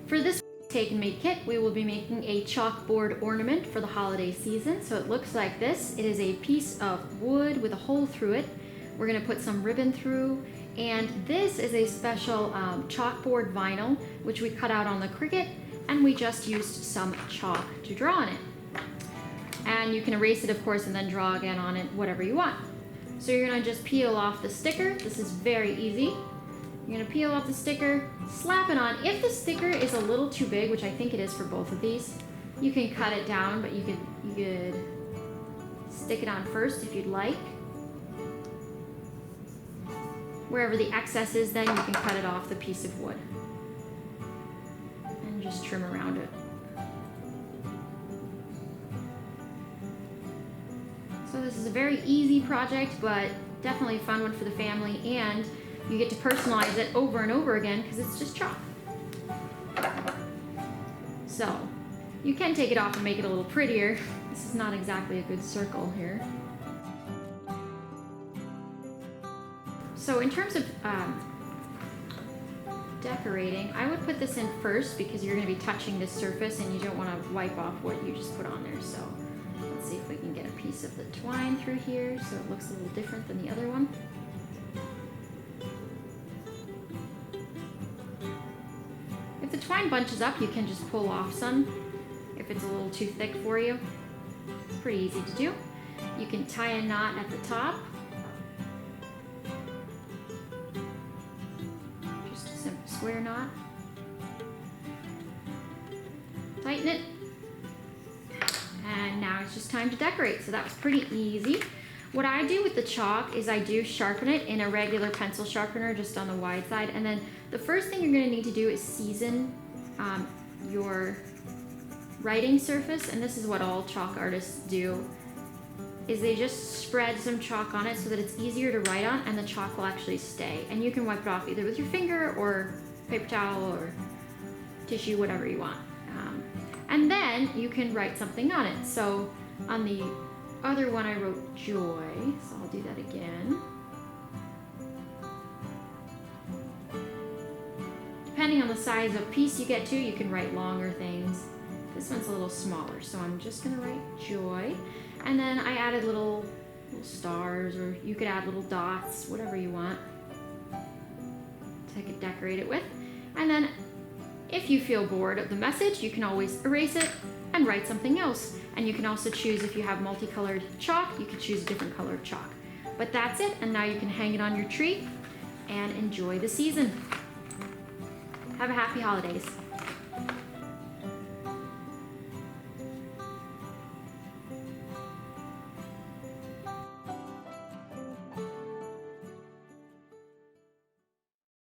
For this take and make kit, we will be making a chalkboard ornament for the holiday season. So it looks like this. It is a piece of wood with a hole through it. We're gonna put some ribbon through, and this is a special chalkboard vinyl, which we cut out on the Cricut, and we just used some chalk to draw on it. And you can erase it, of course, and then draw again on it, whatever you want. So you're gonna just peel off the sticker. This is very easy. You're gonna peel off the sticker, slap it on. If the sticker is a little too big, which I think it is for both of these, you can cut it down, but you could stick it on first if you'd like. Wherever the excess is, then you can cut it off the piece of wood and just trim around it. So this is a very easy project, but definitely a fun one for the family, and you get to personalize it over and over again because it's just chalk. So you can take it off and make it a little prettier. This is not exactly a good circle here. So in terms of decorating, I would put this in first because you're going to be touching this surface and you don't want to wipe off what you just put on there. So let's see if we can get a piece of the twine through here so it looks a little different than the other one. If the twine bunches up, you can just pull off some if it's a little too thick for you. It's pretty easy to do. You can tie a knot at the top. Just a simple square knot. Tighten it. And now it's just time to decorate. So that was pretty easy. What I do with the chalk is I do sharpen it in a regular pencil sharpener just on the wide side, and then the first thing you're going to need to do is season your writing surface, and this is what all chalk artists do, is they just spread some chalk on it so that it's easier to write on and the chalk will actually stay, and you can wipe it off either with your finger or paper towel or tissue, whatever you want, and then you can write something on it. So on the other one I wrote joy, so I'll do that again. Depending on the size of piece you get to, you can write longer things. This one's a little smaller, so I'm just gonna write joy. And then I added little stars, or you could add little dots, whatever you want to decorate it with. And then if you feel bored of the message, you can always erase it and write something else. And you can also choose, if you have multicolored chalk, you can choose a different color of chalk. But that's it, and now you can hang it on your tree and enjoy the season. Have a happy holidays.